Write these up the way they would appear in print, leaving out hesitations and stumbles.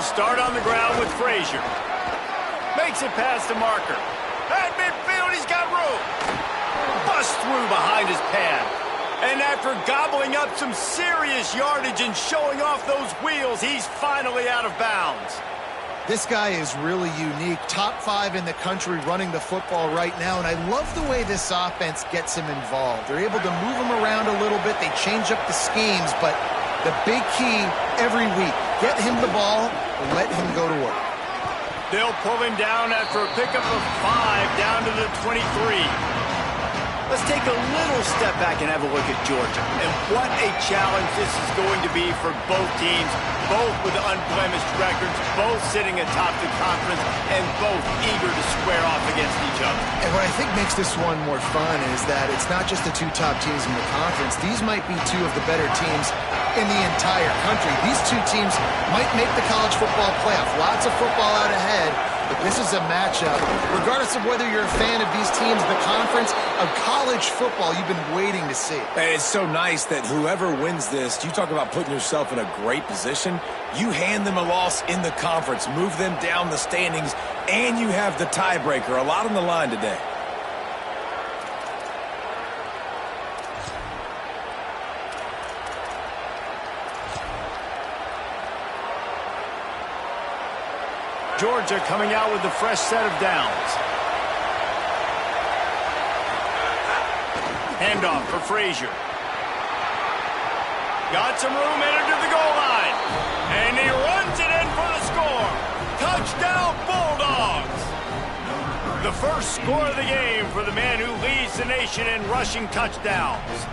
They'll start on the ground with Frazier. Makes it past the marker. At midfield, he's got room. Busts through behind his pad. And after gobbling up some serious yardage and showing off those wheels, he's finally out of bounds. This guy is really unique. Top 5 in the country running the football right now, and I love the way this offense gets him involved. They're able to move him around a little bit. They change up the schemes, but the big key every week, get him the ball and let him go to work. They'll pull him down after a pickup of 5 down to the 23. Let's take a little step back and have a look at Georgia. And what a challenge this is going to be for both teams, both with unblemished records, both sitting atop the conference, and both eager to square off against each other. And what I think makes this one more fun is that it's not just the 2 top teams in the conference. These might be 2 of the better teams in the entire country. These 2 teams might make the college football playoff. Lots of football out ahead. But this is a matchup, regardless of whether you're a fan of these teams, the conference, of college football you've been waiting to see. And it's so nice that whoever wins this, you talk about putting yourself in a great position, you hand them a loss in the conference, move them down the standings, and you have the tiebreaker. A lot on the line today. Georgia coming out with a fresh set of downs. Handoff for Frazier. Got some room, entered to the goal line. And he runs it in for the score. Touchdown, Bulldogs. The first score of the game for the man who leads the nation in rushing touchdowns.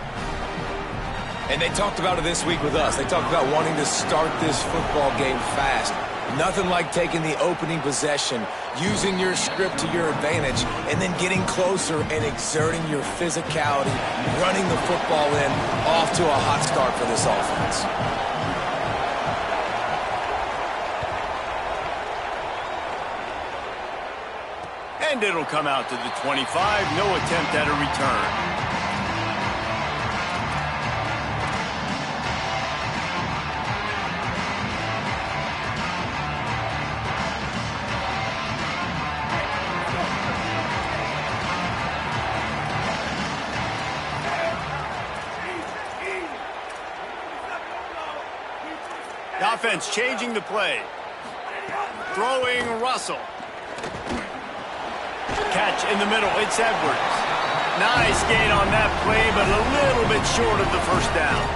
And they talked about it this week with us. They talked about wanting to start this football game fast. Nothing like taking the opening possession, using your script to your advantage, and then getting closer and exerting your physicality, running the football in, off to a hot start for this offense. And it'll come out to the 25. No attempt at a return. The offense changing the play. Throwing Russell. Catch in the middle. It's Edwards. Nice gain on that play, but a little bit short of the first down.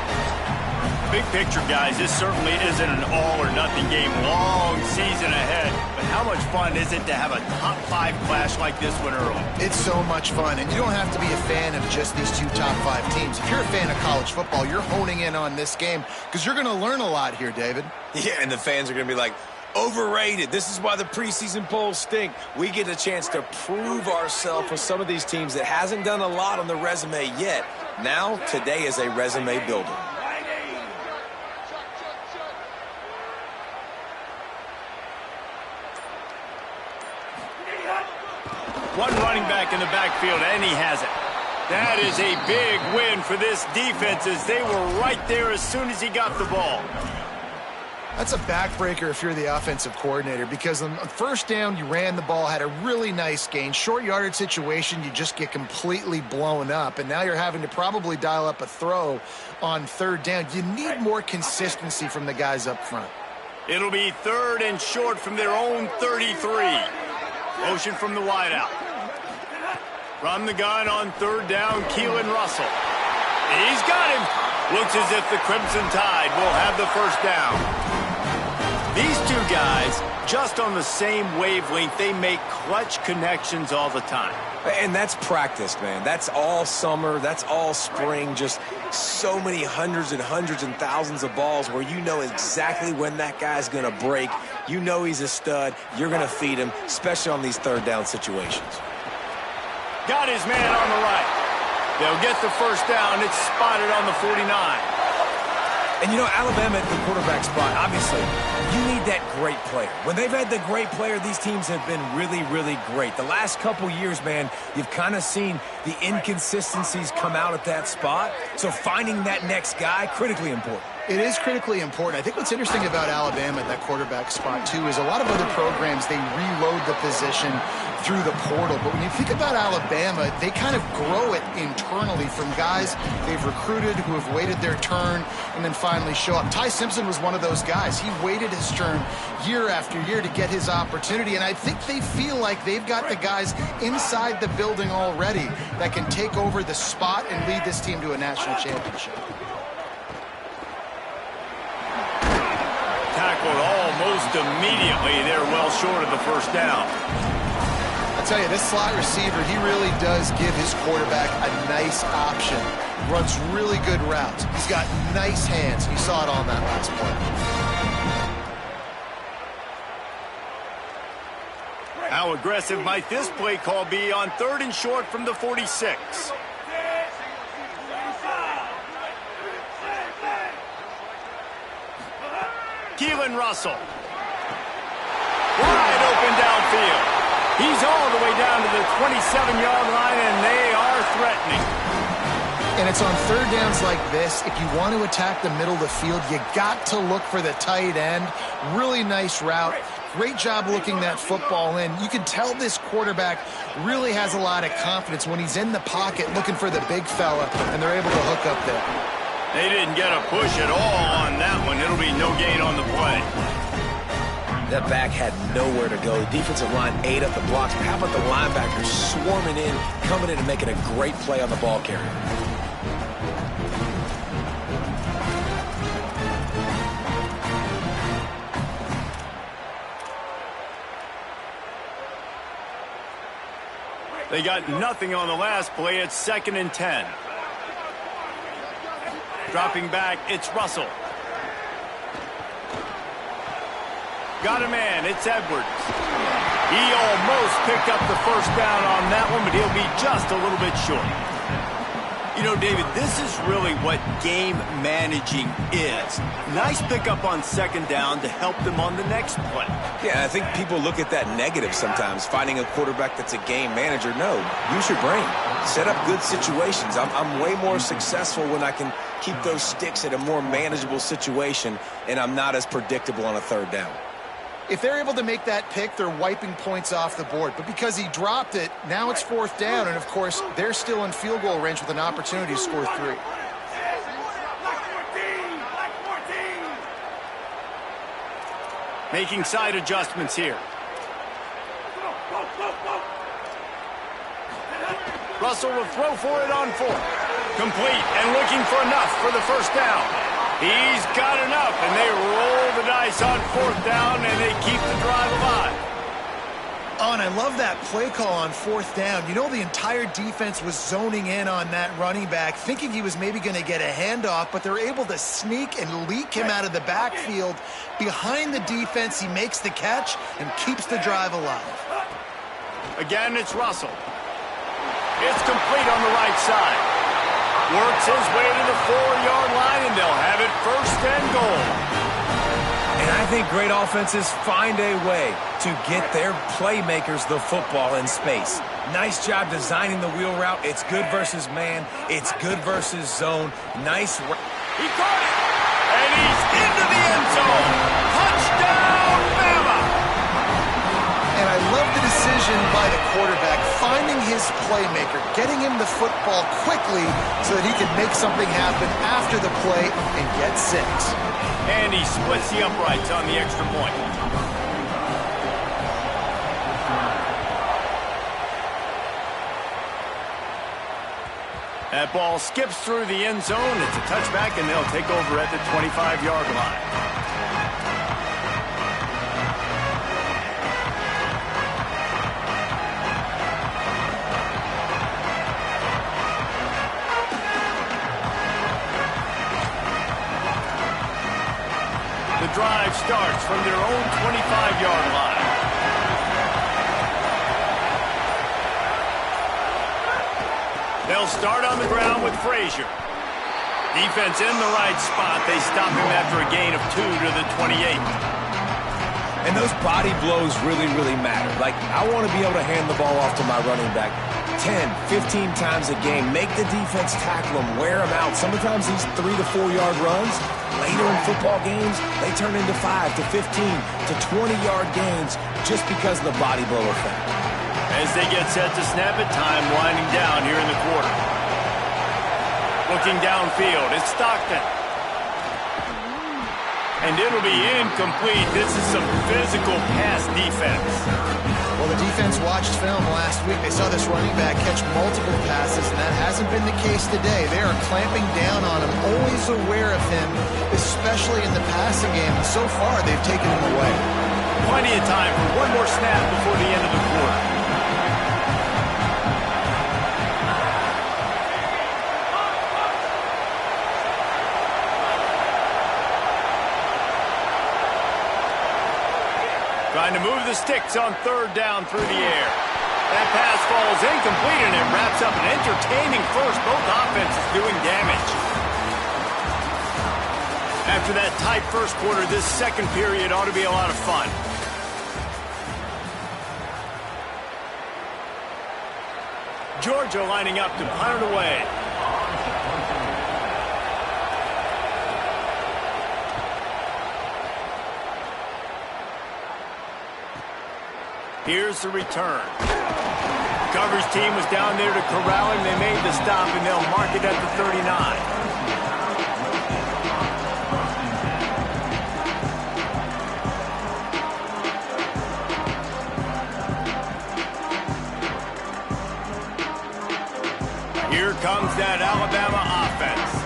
Big picture, guys, this certainly isn't an all-or-nothing game. Long season ahead. But how much fun is it to have a top 5 clash like this one early? It's so much fun, and you don't have to be a fan of just these 2 top 5 teams. If you're a fan of college football, you're honing in on this game because you're going to learn a lot here, David. Yeah, and the fans are going to be like, overrated. This is why the preseason polls stink. We get a chance to prove ourselves with some of these teams that hasn't done a lot on the resume yet. Now, today is a resume builder. One running back in the backfield, and he has it. That is a big win for this defense as they were right there as soon as he got the ball. That's a backbreaker if you're the offensive coordinator because on first down, you ran the ball, had a really nice gain. Short yardage situation, you just get completely blown up, and now you're having to probably dial up a throw on third down. You need more consistency from the guys up front. It'll be 3rd and short from their own 33. Motion from the wideout. From the gun on 3rd down, Keelan Russell. He's got him. Looks as if the Crimson Tide will have the first down. These 2 guys, just on the same wavelength, they make clutch connections all the time. And that's practice, man. That's all summer. That's all spring. Just so many hundreds and thousands of balls where you know exactly when that guy's going to break. You know he's a stud. You're going to feed him, especially on these 3rd down situations. Got his man on the right. They'll get the first down. It's spotted on the 49. And, you know, Alabama at the quarterback spot, obviously, you need that great player. When they've had the great player, these teams have been really, really great. The last couple years, man, you've kind of seen The inconsistencies come out at that spot, so finding that next guy, critically important. It is critically important. I think what's interesting about Alabama at that quarterback spot, too, is a lot of other programs, they reload the position through the portal. But when you think about Alabama, they kind of grow it internally from guys they've recruited who have waited their turn and then finally show up. Ty Simpson was one of those guys. He waited his turn year after year to get his opportunity, and I think they feel like they've got the guys inside the building already that can take over the spot and lead this team to a national championship. Tackled almost immediately. They're well short of the first down. I'll tell you, this slot receiver, he really does give his quarterback a nice option. Runs really good routes. He's got nice hands. You saw it on that last play. How aggressive might this play call be on 3rd and short from the 46? Keelan Russell. Wide open downfield. He's all the way down to the 27-yard line, and they are threatening. And it's on 3rd downs like this. If you want to attack the middle of the field, you got to look for the tight end. Really nice route. Great job looking that football in. You can tell this quarterback really has a lot of confidence when he's in the pocket looking for the big fella, and they're able to hook up there. They didn't get a push at all on that one. It'll be no gain on the play. That back had nowhere to go. The defensive line ate up the blocks. How about the linebackers swarming in, coming in and making a great play on the ball carrier? They got nothing on the last play. It's 2nd and 10. Dropping back, it's Russell. Got a man, it's Edwards. He almost picked up the first down on that one, but he'll be just a little bit short. You know, David, this is really what game managing is. Nice pickup on 2nd down to help them on the next play. Yeah, I think people look at that negative sometimes, finding a quarterback that's a game manager. No, use your brain. Set up good situations. I'm way more successful when I can keep those sticks at a more manageable situation, and I'm not as predictable on a 3rd down. If they're able to make that pick, they're wiping points off the board. But because he dropped it, now it's 4th down. And, of course, they're still in field goal range with an opportunity to score 3. Making side adjustments here. Russell will throw for it on 4th. Complete and looking for enough for the first down. He's got enough, and they roll the dice on 4th down, and they keep the drive alive. Oh, and I love that play call on 4th down. You know, the entire defense was zoning in on that running back, thinking he was maybe going to get a handoff, but they're able to sneak and leak him out of the backfield. Behind the defense, he makes the catch and keeps the drive alive. Again, it's Russell. It's complete on the right side. Works his way to the 4-yard line, and they'll have it 1st and goal. And I think great offenses find a way to get their playmakers the football in space. Nice job designing the wheel route. It's good versus man. It's good versus zone. Nice. He caught it, and he's into the end zone. Touchdown, Bama! And I love the decision by the quarterback, finding his playmaker, getting him the football quickly so that he can make something happen after the play and get 6. And he splits the uprights on the extra point. That ball skips through the end zone. It's a touchback, and they'll take over at the 25-yard line. The drive starts from their own 25-yard line. They'll start on the ground with Frazier. Defense in the right spot. They stop him after a gain of 2 to the 28. And those body blows really, really matter. Like, I want to be able to hand the ball off to my running back. 10, 15 times a game. Make the defense tackle them, wear them out. Sometimes these 3 to 4 yard runs, later in football games, they turn into 5 to 15 to 20-yard gains just because of the body blow effect. As they get set to snap it, time winding down here in the quarter. Looking downfield, it's Stockton. And it'll be incomplete. This is some physical pass defense. Well, the defense watched film last week. They saw this running back catch multiple passes, and that hasn't been the case today. They are clamping down on him, always aware of him, especially in the passing game. And so far, they've taken him away. Plenty of time for one more snap before the end of the quarter. Trying to move the sticks on third down through the air. That pass falls incomplete, and it wraps up an entertaining first. Both offenses doing damage. After that tight first quarter, this second period ought to be a lot of fun. Georgia lining up to punt it away. Here's the return. Coverage team was down there to corral him. They made the stop, and they'll mark it at the 39. Here comes that Alabama offense.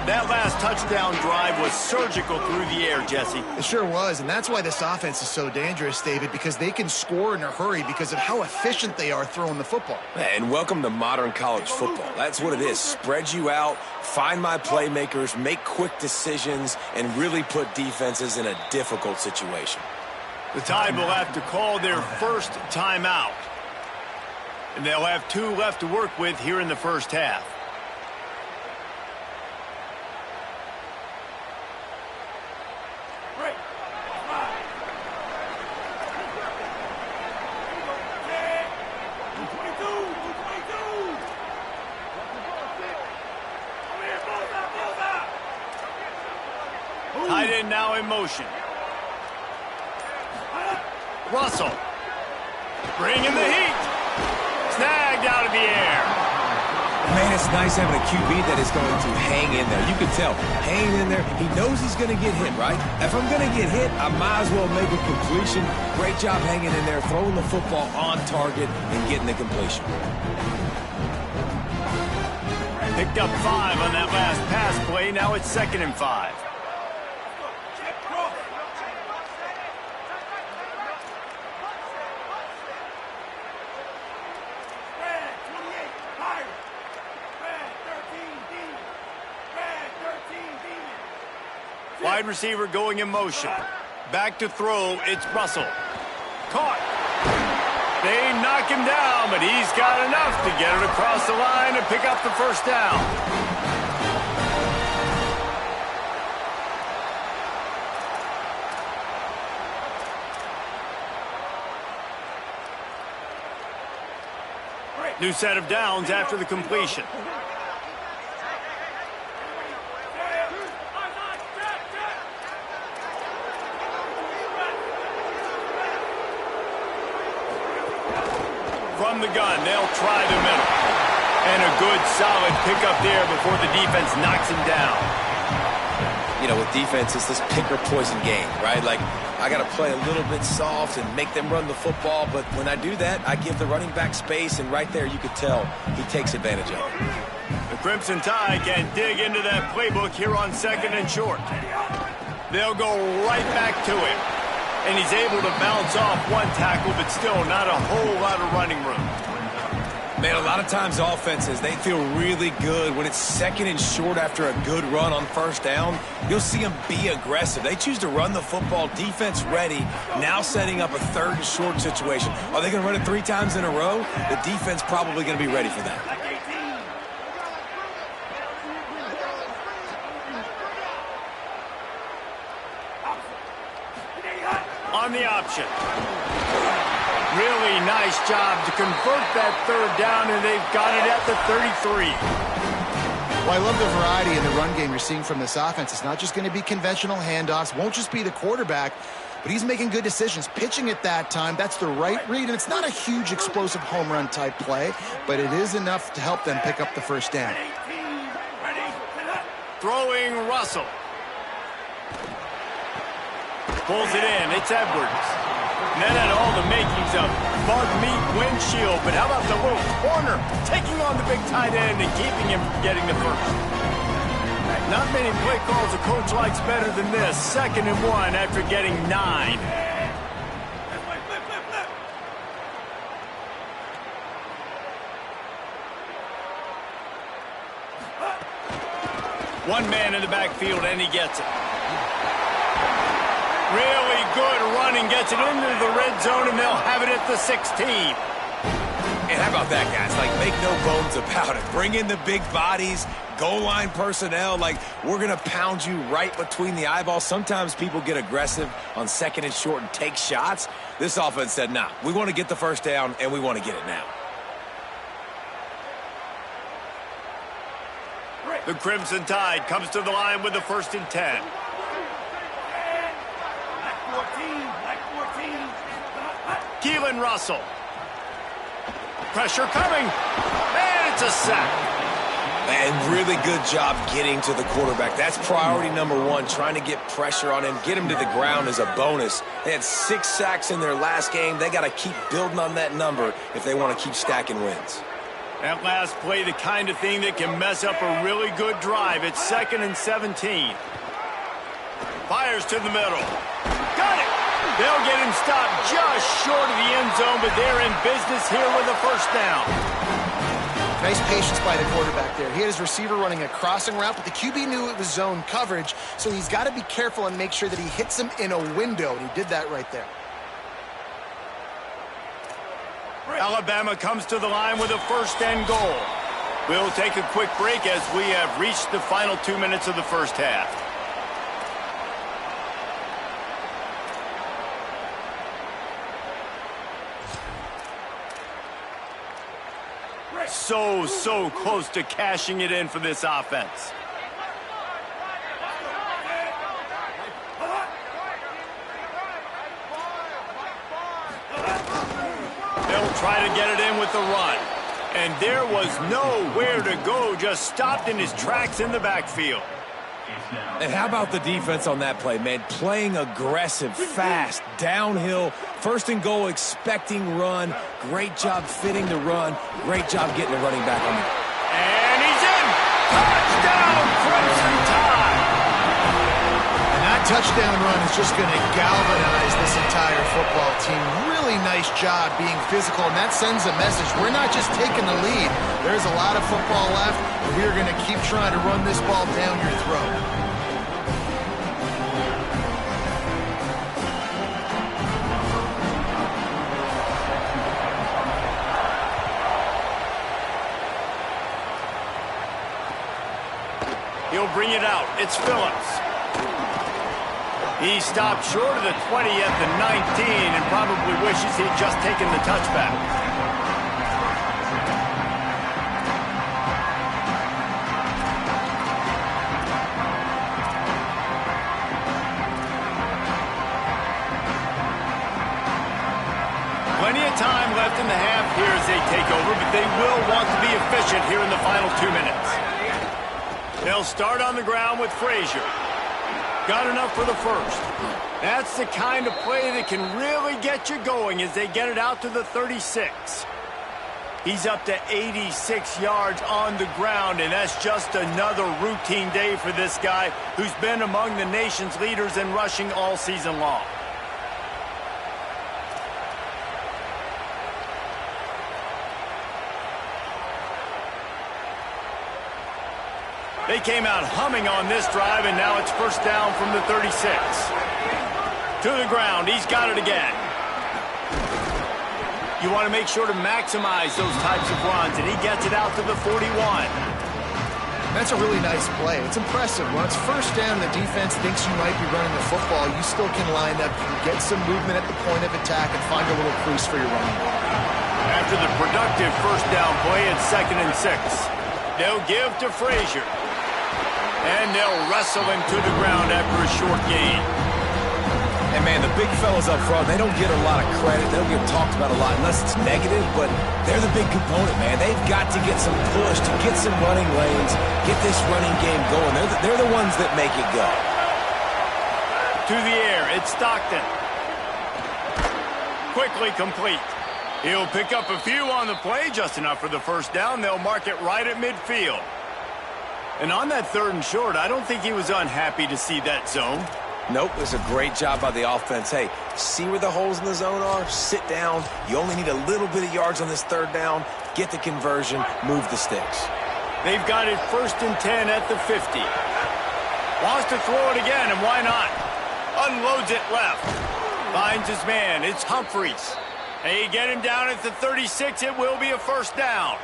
That last touchdown drive was surgical through the air, Jesse. It sure was, and that's why this offense is so dangerous, David, because they can score in a hurry because of how efficient they are throwing the football. And welcome to modern college football. That's what it is. Spread you out, find my playmakers, make quick decisions, and really put defenses in a difficult situation. The Tide will have to call their first timeout. And they'll have 2 left to work with here in the first half. Tight end now in motion. Russell. Bringing the heat. Snagged out of the air. Man, it's nice having a QB that is going to hang in there. You can tell, hanging in there, he knows he's going to get hit, right? If I'm going to get hit, I might as well make a completion. Great job hanging in there, throwing the football on target and getting the completion. Picked up 5 on that last pass play. Now it's 2nd and 5. Wide receiver going in motion. Back to throw, it's Russell. Caught. They knock him down, but he's got enough to get it across the line and pick up the first down. New set of downs after the completion. From the gun, they'll try the middle. And a good, solid pickup there before the defense knocks him down. You know, with defense, it's this pick-or-poison game, right? Like, I got to play a little bit soft and make them run the football, but when I do that, I give the running back space, and right there you could tell he takes advantage of it. The Crimson Tide can dig into that playbook here on 2nd and short. They'll go right back to him. And he's able to bounce off one tackle, but still not a whole lot of running room. Man, a lot of times offenses, they feel really good when it's 2nd and short after a good run on first down. You'll see them be aggressive. They choose to run the football, defense ready, now setting up a 3rd and short situation. Are they going to run it 3 times in a row? The defense probably going to be ready for that. On the option. Really nice job to convert that third down, and they've got it at the 33. Well, I love the variety in the run game you're seeing from this offense. It's not just going to be conventional handoffs, won't just be the quarterback, but he's making good decisions. Pitching at that time, that's the right read, and it's not a huge explosive home run type play, but it is enough to help them pick up the first down. Throwing Russell. Pulls it in. It's Edwards. And that had all the makings of bug meat windshield, but how about the little corner taking on the big tight end and keeping him from getting the first? Not many play calls a coach likes better than this. 2nd and 1 after getting 9. One man in the backfield, and he gets it. Really good running, gets it into the red zone, and they'll have it at the 16. And how about that, guys? Like, make no bones about it. Bring in the big bodies, goal line personnel. Like, we're going to pound you right between the eyeballs. Sometimes people get aggressive on 2nd and short and take shots. This offense said, nah, we want to get the first down, and we want to get it now. The Crimson Tide comes to the line with the 1st and 10. Keelan Russell. Pressure coming. And it's a sack. And really good job getting to the quarterback. That's priority number 1, trying to get pressure on him. Get him to the ground as a bonus. They had 6 sacks in their last game. They got to keep building on that number if they want to keep stacking wins. That last play, the kind of thing that can mess up a really good drive. It's 2nd and 17. Fires to the middle. Got it! They'll get him stopped just short of the end zone, but they're in business here with a first down. Nice patience by the quarterback there. He had his receiver running a crossing route, but the QB knew it was zone coverage, so he's got to be careful and make sure that he hits him in a window, and he did that right there. Alabama comes to the line with a 1st and goal. We'll take a quick break as we have reached the final 2 minutes of the first half. So close to cashing it in for this offense. They'll try to get it in with the run. And there was nowhere to go, just stopped in his tracks in the backfield. And how about the defense on that play, man? Playing aggressive, fast, downhill, 1st and goal, expecting run. Great job fitting the run. Great job getting the running back on it. And he's in! Touchdown, Crimson Tide! And that touchdown run is just going to galvanize this entire football team. Really nice job being physical, and that sends a message. We're not just taking the lead. There's a lot of football left, and we're going to keep trying to run this ball down your throat. He'll bring it out. It's Phillips. He stopped short of the 20 at the 19 and probably wishes he'd just taken the touchback. Plenty of time left in the half here as they take over, but they will want to be efficient here in the final 2 minutes. They'll start on the ground with Frazier. Got enough for the first. That's the kind of play that can really get you going as they get it out to the 36. He's up to 86 yards on the ground, and that's just another routine day for this guy who's been among the nation's leaders in rushing all season long. They came out humming on this drive, and now it's first down from the 36. To the ground. He's got it again. You want to make sure to maximize those types of runs, and he gets it out to the 41. That's a really nice play. It's impressive. When it's first down, the defense thinks you might be running the football. You still can line up, you can get some movement at the point of attack, and find a little crease for your running back. After the productive first down play, it's 2nd and 6. They'll give to Frazier. And they'll wrestle him to the ground after a short gain. And, man, the big fellas up front, they don't get a lot of credit. They don't get talked about a lot unless it's negative, but they're the big component, man. They've got to get some push, to get some running lanes, get this running game going. They're the ones that make it go. To the air, it's Stockton. Quickly complete. He'll pick up a few on the play, just enough for the first down. They'll mark it right at midfield. And on that 3rd and short, I don't think he was unhappy to see that zone. Nope, it's a great job by the offense. Hey, see where the holes in the zone are? Sit down. You only need a little bit of yards on this 3rd down. Get the conversion. Move the sticks. They've got it 1st and 10 at the 50. Wants to throw it again, and why not? Unloads it left. Finds his man. It's Humphreys. They get him down at the 36. It will be a first down.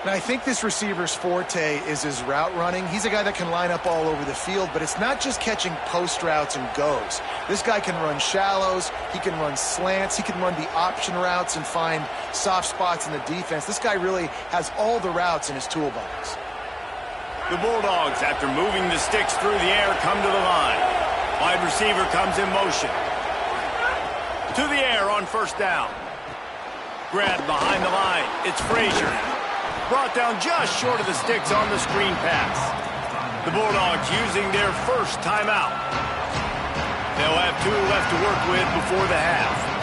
And I think this receiver's forte is his route running. He's a guy that can line up all over the field, but it's not just catching post routes and goes. This guy can run shallows, he can run slants, he can run the option routes and find soft spots in the defense. This guy really has all the routes in his toolbox. The Bulldogs, after moving the sticks through the air, come to the line. Wide receiver comes in motion. To the air on first down. Grabbed behind the line. It's Frazier. Brought down just short of the sticks on the screen pass. The Bulldogs using their first timeout. They'll have 2 left to work with before the half.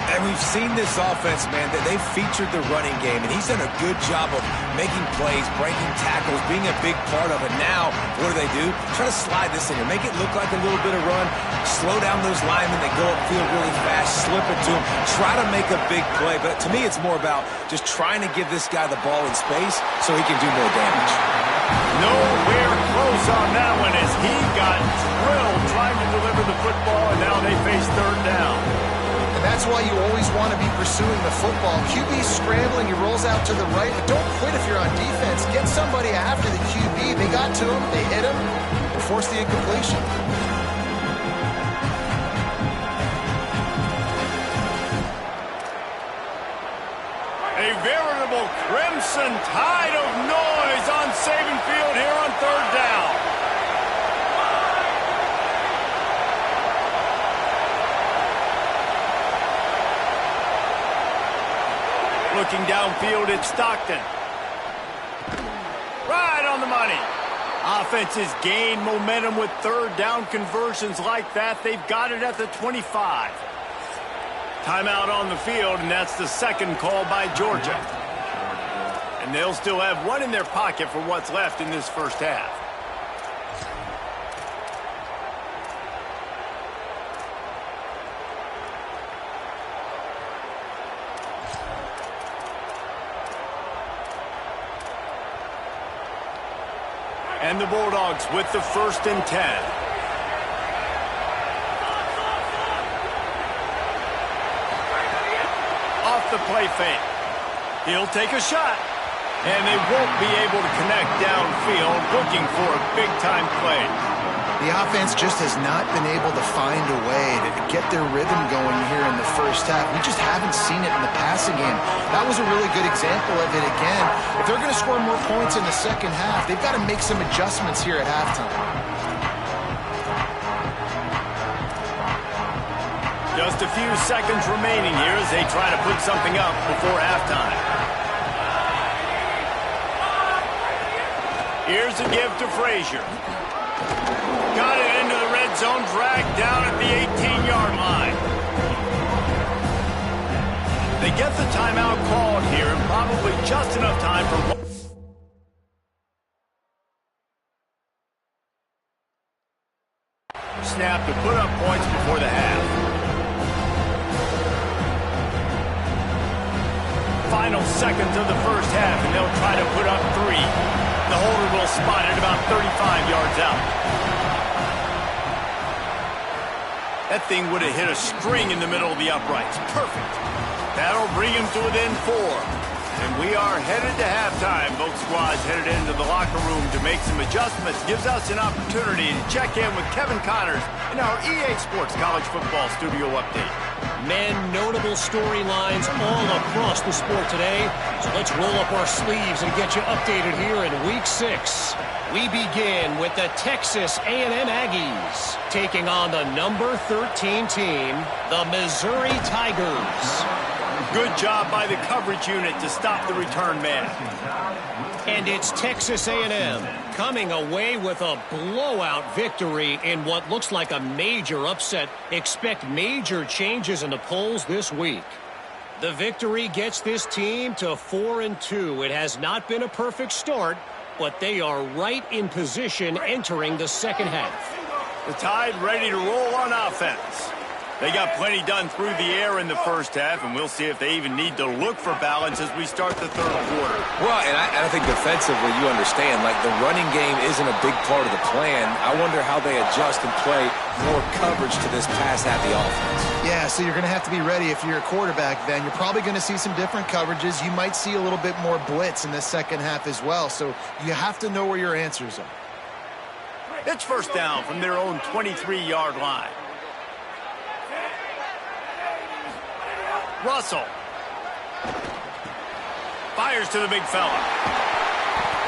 And we've seen this offense, man, that they've featured the running game, and he's done a good job of making plays, breaking tackles, being a big part of it. Now, what do? Try to slide this in here, make it look like a little bit of run, slow down those linemen that go upfield really fast, slip it to them, try to make a big play. But to me, it's more about just trying to give this guy the ball in space so he can do more damage. Nowhere close on that one as he got drilled trying to deliver the football, and now they face 3rd down. And that's why you always want to be pursuing the football. QB's scrambling, he rolls out to the right, but don't quit if you're on defense. Get somebody after the QB. They got to him, they hit him, and forced the incompletion. A veritable crimson tide of noise on Saban Field here on 3rd down. Looking downfield, it's Stockton. Right on the money. Offenses gain momentum with 3rd down conversions like that. They've got it at the 25. Timeout on the field, and that's the 2nd call by Georgia. And they'll still have 1 in their pocket for what's left in this first half. And the Bulldogs with the 1st and 10. Off the play fake. He'll take a shot. And they won't be able to connect downfield, looking for a big-time play. The offense just has not been able to find a way to get their rhythm going here in the first half. We just haven't seen it in the passing game. That was a really good example of it again. If they're going to score more points in the second half, they've got to make some adjustments here at halftime. Just a few seconds remaining here as they try to put something up before halftime. Here's a give to Frazier. Got it into the red zone, dragged down at the 18-yard line. They get the timeout called here, and probably just enough time for snap to put up points before the half. Final seconds of the first half, and they'll try to put up 3. The holder will spot it about 35 yards out. That thing would have hit a string in the middle of the uprights. Perfect. That'll bring him to within 4. And we are headed to halftime. Both squads headed into the locker room to make some adjustments. Gives us an opportunity to check in with Kevin Connors in our EA Sports College Football Studio Update. Men, notable storylines all across the sport today. So let's roll up our sleeves and get you updated here in Week 6. We begin with the Texas A&M Aggies taking on the number 13 team, the Missouri Tigers. Good job by the coverage unit to stop the return man. And it's Texas A&M coming away with a blowout victory in what looks like a major upset. Expect major changes in the polls this week. The victory gets this team to 4-2. It has not been a perfect start, but they are right in position entering the second half. The Tide ready to roll on offense. They got plenty done through the air in the first half, and we'll see if they even need to look for balance as we start the third quarter. Well, and I think defensively, you understand, like the running game isn't a big part of the plan. I wonder how they adjust and play more coverage to this pass-happy offense. Yeah, so you're going to have to be ready if you're a quarterback then. You're probably going to see some different coverages. You might see a little bit more blitz in the second half as well, so you have to know where your answers are. It's first down from their own 23-yard line. Russell fires to the big fella.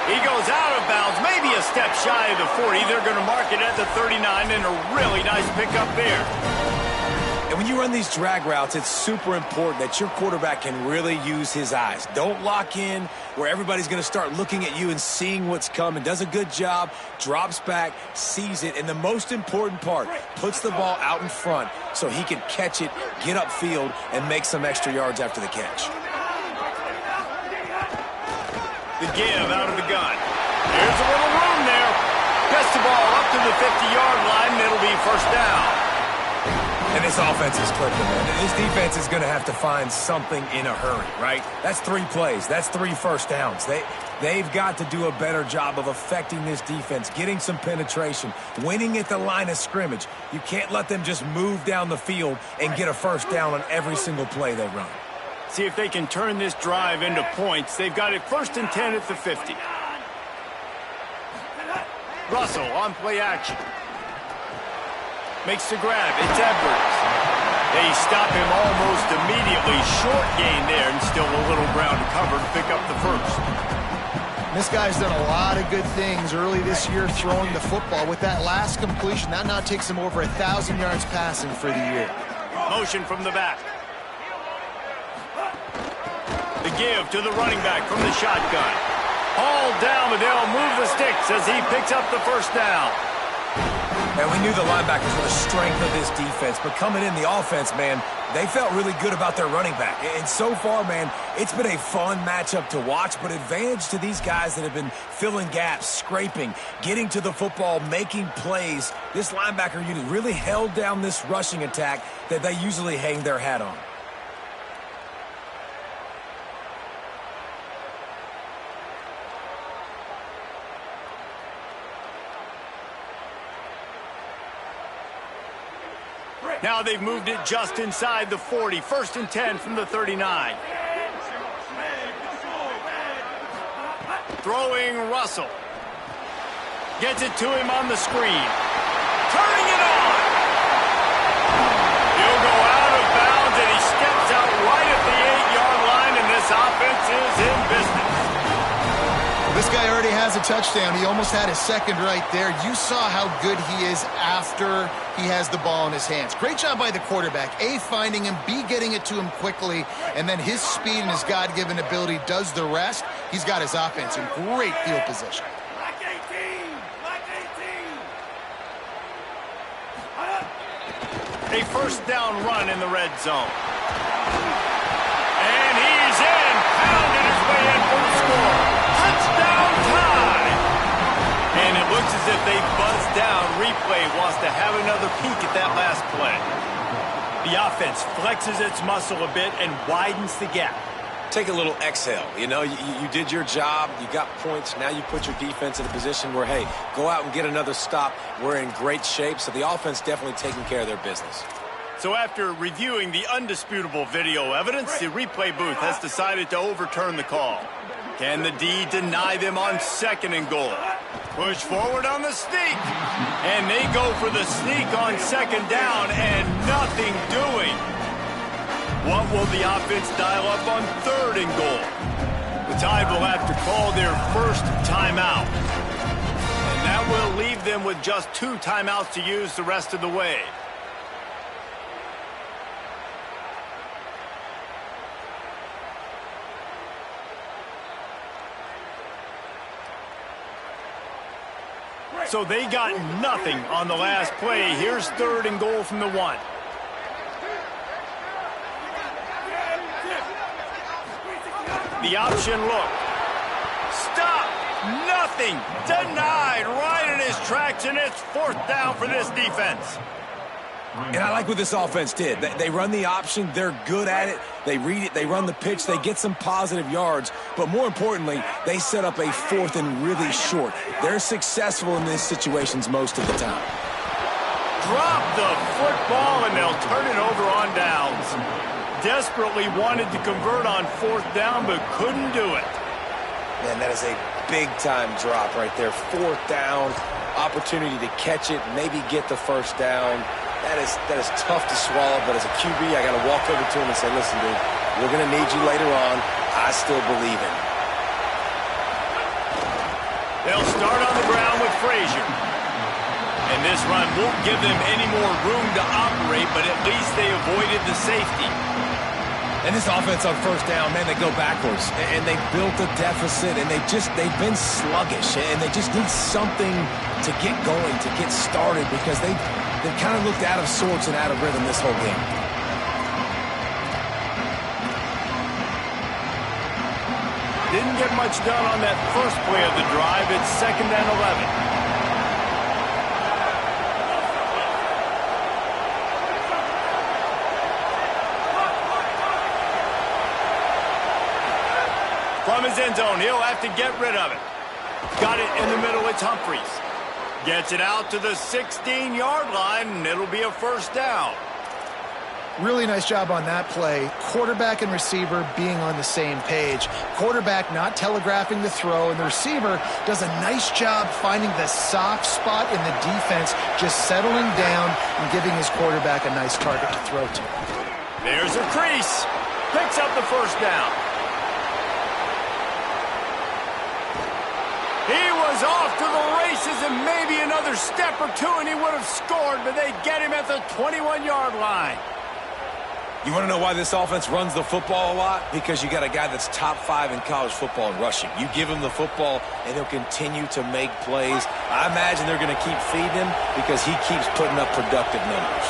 He goes out of bounds, maybe a step shy of the 40. They're going to mark it at the 39, and a really nice pickup there. And when you run these drag routes, it's super important that your quarterback can really use his eyes. Don't lock in where everybody's going to start looking at you and seeing what's coming. Does a good job, drops back, sees it, and the most important part, puts the ball out in front so he can catch it, get upfield, and make some extra yards after the catch. The give out of the gun. There's a little room there. Gets the ball up to the 50-yard line, and it'll be first down. And this offense is clicking, man. This defense is going to have to find something in a hurry, right? That's 3 plays. That's 3 first downs. They've got to do a better job of affecting this defense, getting some penetration, winning at the line of scrimmage. You can't let them just move down the field and get a first down on every single play they run. See if they can turn this drive into points. They've got it 1st and 10 at the 50. Russell on play action. Makes the grab. It's Edwards. They stop him almost immediately. Short gain there, and still a little ground to cover to pick up the first. This guy's done a lot of good things early this year throwing the football. With that last completion, that now takes him over 1,000 yards passing for the year. Motion from the back. The give to the running back from the shotgun. Hauled down, but they'll move the sticks as he picks up the first down. And we knew the linebackers were the strength of this defense, but coming in the offense, man, they felt really good about their running back. And so far, man, it's been a fun matchup to watch, but advantage to these guys that have been filling gaps, scraping, getting to the football, making plays. This linebacker unit really held down this rushing attack that they usually hang their hat on. Now they've moved it just inside the 40. 1st and 10 from the 39. Throwing Russell. Gets it to him on the screen. Turning it on. He'll go out of bounds, and he steps out right at the 8-yard line, and this offense is in business. This guy already has a touchdown. He almost had his second right there. You saw how good he is after he has the ball in his hands. Great job by the quarterback. A, finding him, B, getting it to him quickly, and then his speed and his God-given ability does the rest. He's got his offense in great field position. A first down run in the red zone. And he's in. Pounded his way in for the score. Touchdown time. And it looks as if they buzzed down. Replay wants to have another peek at that last play. The offense flexes its muscle a bit and widens the gap. Take a little exhale. You know, you did your job. You got points. Now you put your defense in a position where, hey, go out and get another stop. We're in great shape. So the offense definitely taking care of their business. So after reviewing the undisputable video evidence, the replay booth has decided to overturn the call. Can the D deny them on 2nd and goal? Push forward on the sneak. And they go for the sneak on 2nd down and nothing doing. What will the offense dial up on 3rd and goal? The Tide will have to call their first timeout. And that will leave them with just 2 timeouts to use the rest of the way. So they got nothing on the last play. Here's 3rd and goal from the 1. The option look. Stop. Nothing. Denied right in his tracks, and it's 4th down for this defense. And I like what this offense did. They run the option. They're good at it. They read it. They run the pitch. They get some positive yards. But more importantly, they set up a 4th and really short. They're successful in these situations most of the time. Drop the football, and they'll turn it over on downs. Desperately wanted to convert on 4th down, but couldn't do it. Man, that is a big-time drop right there. 4th down, opportunity to catch it, maybe get the 1st down. That is tough to swallow, but as a QB, I got to walk over to him and say, listen, dude, we're going to need you later on. I still believe in. They'll start on the ground with Frazier. And this run won't give them any more room to operate, but at least they avoided the safety. And this offense on 1st down, man, they go backwards. And they built a deficit, and they've been sluggish. And they just need something to get going, to get started, because they've kind of looked out of sorts and out of rhythm this whole game. Didn't get much done on that first play of the drive. It's 2nd and 11. From his end zone, he'll have to get rid of it. Got it in the middle, it's Humphries. Gets it out to the 16-yard line, and it'll be a 1st down. Really nice job on that play. Quarterback and receiver being on the same page. Quarterback not telegraphing the throw, and the receiver does a nice job finding the soft spot in the defense, just settling down and giving his quarterback a nice target to throw to. There's a crease. Picks up the 1st down. He was off to the races, and maybe another step or 2 and he would have scored, but they get him at the 21-yard line. You want to know why this offense runs the football a lot? Because you got a guy that's top 5 in college football in rushing. You give him the football, and he'll continue to make plays. I imagine they're going to keep feeding him because he keeps putting up productive numbers.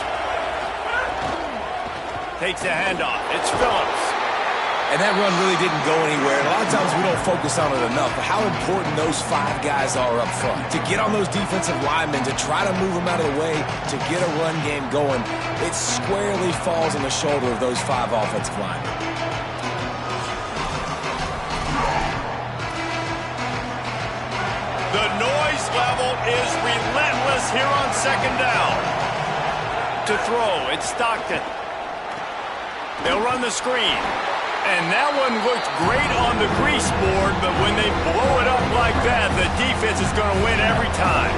Takes a handoff. It's Phillips. And that run really didn't go anywhere. And a lot of times we don't focus on it enough, but how important those 5 guys are up front. To get on those defensive linemen, to try to move them out of the way, to get a run game going, it squarely falls on the shoulder of those 5 offensive linemen. The noise level is relentless here on 2nd down. To throw, it's Stockton. They'll run the screen. And that one looked great on the grease board, but when they blow it up like that, the defense is going to win every time.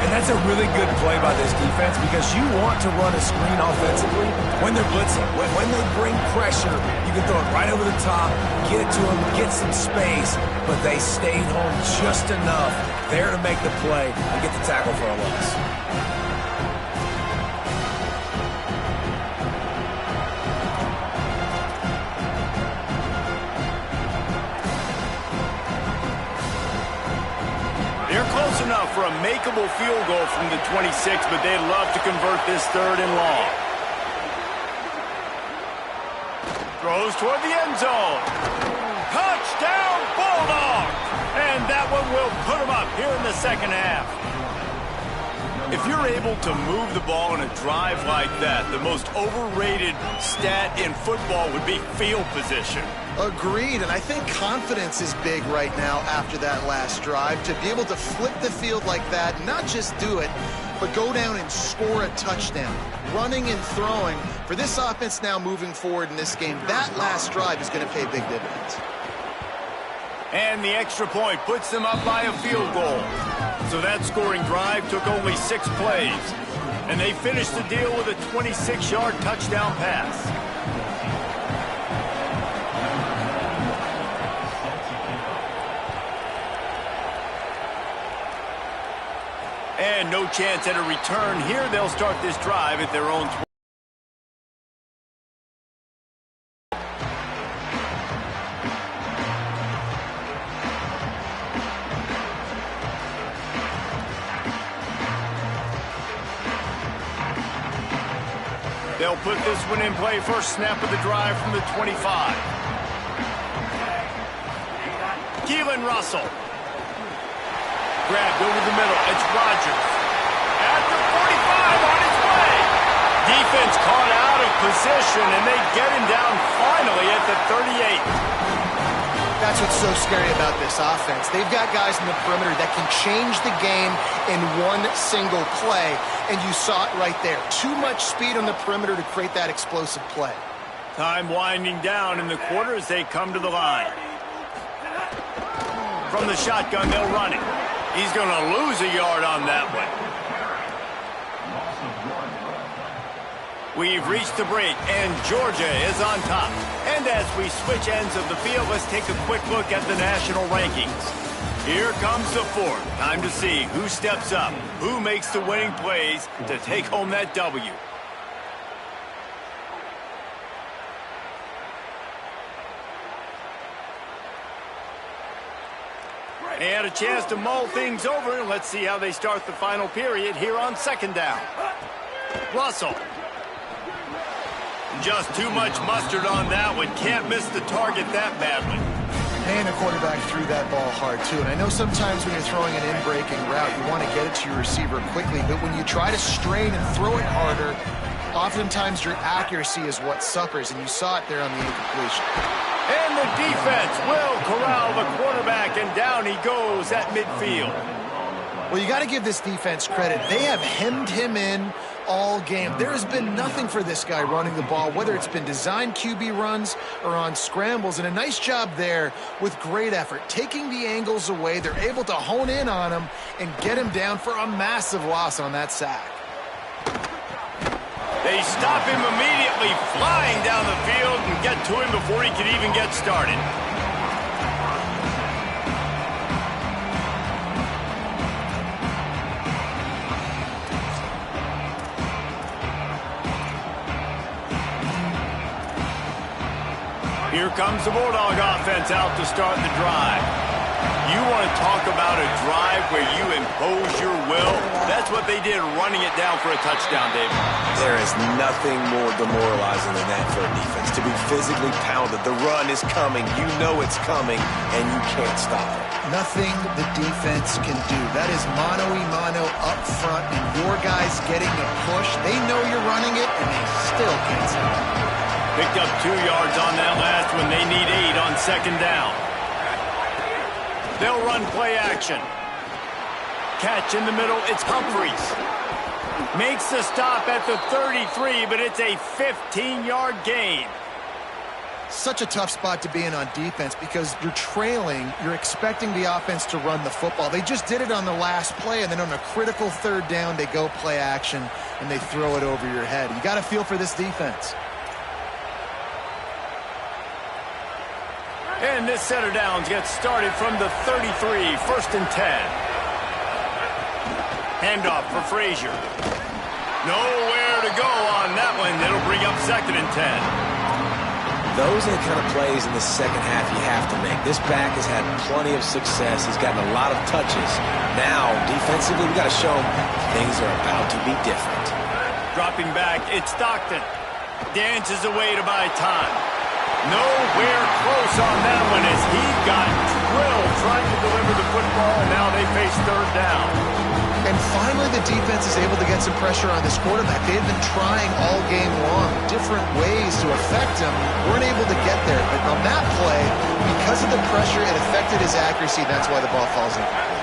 And that's a really good play by this defense because you want to run a screen offensively when they're blitzing. When they bring pressure, you can throw it right over the top, get it to them, get some space, but they stayed home just enough there to make the play and get the tackle for a loss. Close enough for a makeable field goal from the 26, but they'd love to convert this 3rd and long. Throws toward the end zone. Touchdown, Bulldogs! And that one will put them up here in the 2nd half. If you're able to move the ball in a drive like that, the most overrated stat in football would be field position. Agreed, and I think confidence is big right now after that last drive. To be able to flip the field like that, not just do it, but go down and score a touchdown. Running and throwing for this offense now moving forward in this game, that last drive is going to pay big dividends. And the extra point puts them up by a field goal. So that scoring drive took only 6 plays. And they finished the deal with a 26-yard touchdown pass. And no chance at a return here. They'll start this drive at their own 20. They'll put this one in play. First snap of the drive from the 25. Keelan Russell. Grabbed over the middle. It's Rodgers. At the 45 on his way. Defense caught out of position, and they get him down finally at the 38. That's what's so scary about this offense. They've got guys in the perimeter that can change the game in one single play, and you saw it right there. Too much speed on the perimeter to create that explosive play. Time winding down in the quarter as they come to the line. From the shotgun, they'll run it. He's going to lose a yard on that one. We've reached the break, and Georgia is on top. And as we switch ends of the field, let's take a quick look at the national rankings. Here comes the fourth. Time to see who steps up, who makes the winning plays to take home that W. They had a chance to mull things over. Let's see how they start the final period here on second down. Russell. Just too much mustard on that one. Can't miss the target that badly. And the quarterback threw that ball hard, too. And I know sometimes when you're throwing an in-breaking route, you want to get it to your receiver quickly. But when you try to strain and throw it harder, oftentimes your accuracy is what suffers. And you saw it there on the incompletion. And the defense will corral the quarterback, and down he goes at midfield. Well, you got to give this defense credit. They have hemmed him in all game. There has been nothing for this guy running the ball, whether it's been designed QB runs or on scrambles, and a nice job there with great effort. Taking the angles away, they're able to hone in on him and get him down for a massive loss on that sack. They stop him immediately, flying down the field and get to him before he can even get started. Here comes the Bulldog offense out to start the drive. You want to talk about a drive where you impose your will? That's what they did, running it down for a touchdown, David. There is nothing more demoralizing than that for a defense. To be physically pounded. The run is coming. You know it's coming, and you can't stop it. Nothing the defense can do. That is mano-a-mano up front, and your guys getting the push. They know you're running it, and they still can't stop it. Picked up 2 yards on that last one. They need 8 on second down. They'll run play action. Catch in the middle. It's Humphries. Makes the stop at the 33, but it's a 15-yard gain. Such a tough spot to be in on defense because you're trailing. You're expecting the offense to run the football. They just did it on the last play, and then on a critical third down, they go play action, and they throw it over your head. You got to feel for this defense. And this set of downs gets started from the 33, 1st and 10. Handoff for Frazier. Nowhere to go on that one. It'll bring up 2nd and 10. Those are the kind of plays in the second half you have to make. This back has had plenty of success. He's gotten a lot of touches. Now, defensively, we've got to show him things are about to be different. Dropping back, it's Stockton. Dances away to buy time. Nowhere close on that one as he got drilled trying to deliver the football, and now they face third down. And finally the defense is able to get some pressure on this quarterback. They've been trying all game long, different ways to affect him. Weren't able to get there, but on that play, because of the pressure, it affected his accuracy. That's why the ball falls incomplete.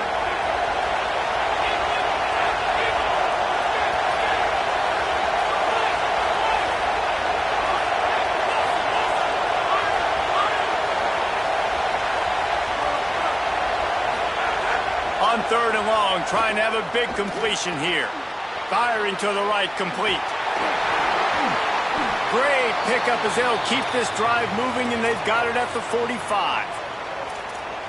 trying to have a big completion here. Firing to the right, complete. Great pickup as they'll keep this drive moving, and they've got it at the 45.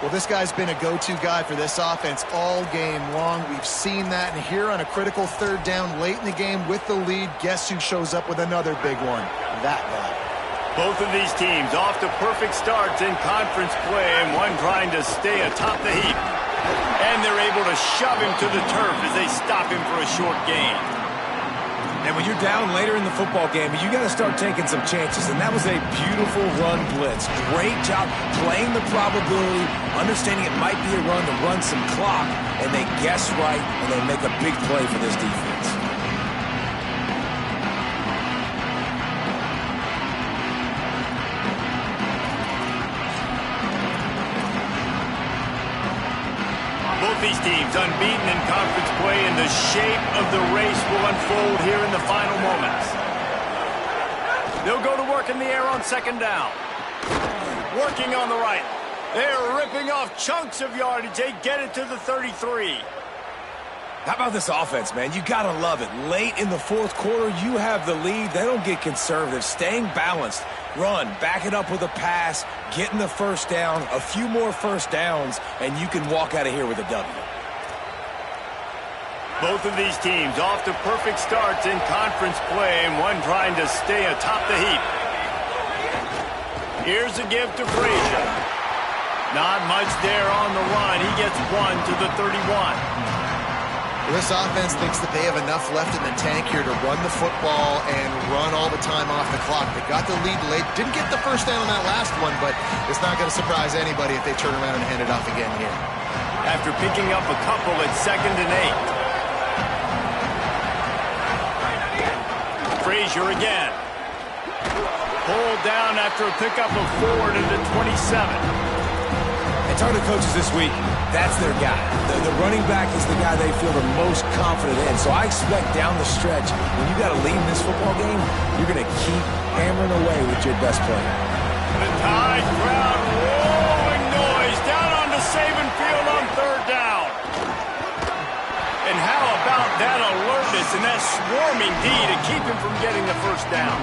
Well, this guy's been a go-to guy for this offense all game long. We've seen that, and here on a critical third down late in the game with the lead, guess who shows up with another big one? That guy. Both of these teams off to perfect starts in conference play, and one trying to stay atop the heap. And they're able to shove him to the turf as they stop him for a short gain. And when you're down later in the football game, you got to start taking some chances. And that was a beautiful run blitz. Great job playing the probability, understanding it might be a run to run some clock, and they guess right, and they make a big play for this defense. These teams unbeaten in conference play, and the shape of the race will unfold here in the final moments. They'll go to work in the air on second down. Working on the right. They're ripping off chunks of yardage. They get it to the 33. How about this offense, man? You got to love it. Late in the fourth quarter, you have the lead. They don't get conservative. Staying balanced. Run, back it up with a pass, getting the first down, a few more first downs, and you can walk out of here with a W. Both of these teams off to perfect starts in conference play, and one trying to stay atop the heap. Here's a give to Frazier. Not much there on the run. He gets one to the 31. This offense thinks that they have enough left in the tank here to run the football and run all the time off the clock. They got the lead late. Didn't get the first down on that last one, but it's not going to surprise anybody if they turn around and hand it off again here. After picking up a couple at 2nd and 8. Frazier again. Pulled down after a pickup of 4 to the 27. And talking to coaches this week, that's their guy. The running back is the guy they feel the most confident in. So I expect down the stretch, when you got to lead in this football game, you're going to keep hammering away with your best player. The Tide crowd rolling noise down onto Saban Field on third down. And how about that alertness and that swarming D to keep him from getting the first down?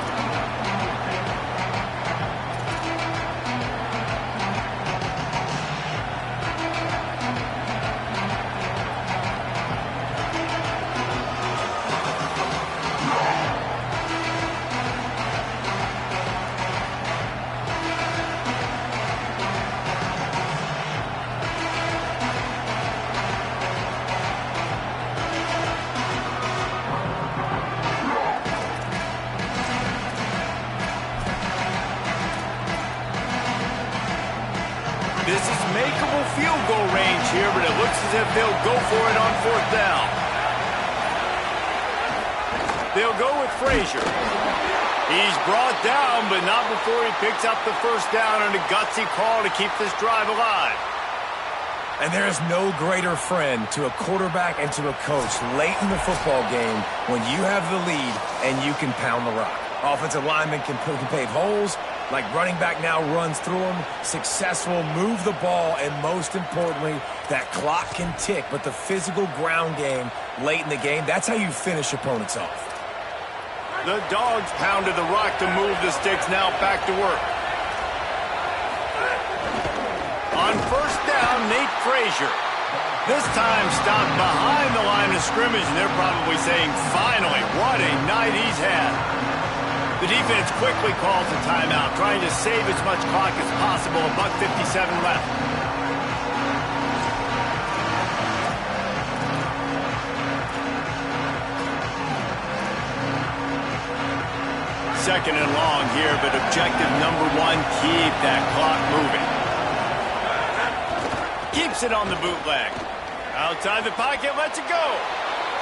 This is makeable field goal range here, but it looks as if they'll go for it on fourth down. They'll go with Frazier. He's brought down, but not before he picks up the first down on a gutsy call to keep this drive alive. And there is no greater friend to a quarterback and to a coach late in the football game when you have the lead and you can pound the rock. Offensive linemen can pave holes, like running back now runs through them, successful, move the ball, and most importantly, that clock can tick, but the physical ground game late in the game, that's how you finish opponents off. The Dogs pounded the rock to move the sticks, now back to work. On first down, Nate Frazier. This time stopped behind the line of scrimmage, and they're probably saying, finally, what a night he's had. The defense quickly calls a timeout, trying to save as much clock as possible. $1:57 left. Second and long here, but objective number one, keep that clock moving. Keeps it on the bootleg. Outside the pocket, lets it go.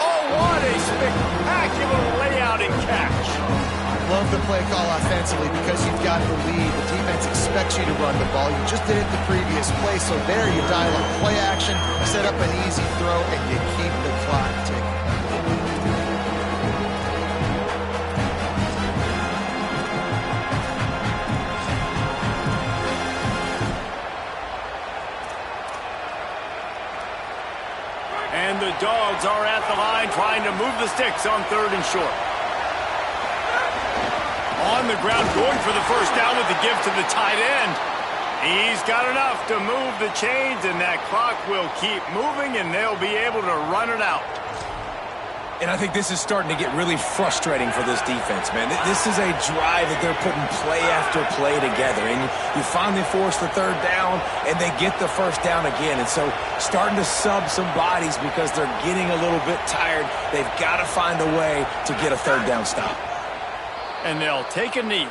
Oh, what a spectacular layout and catch. Love the play call offensively because you've got the lead. The defense expects you to run the ball. You just did it the previous play, so there you dial up play action, set up an easy throw, and you keep the clock ticking. And the line trying to move the sticks on 3rd and short. On the ground, going for the first down with the give to the tight end. He's got enough to move the chains, and that clock will keep moving, and they'll be able to run it out. And I think this is starting to get really frustrating for this defense, man. This is a drive that they're putting play after play together. And you finally force the 3rd down, and they get the 1st down again. And so starting to sub some bodies because they're getting a little bit tired. They've got to find a way to get a 3rd down stop. And they'll take a knee.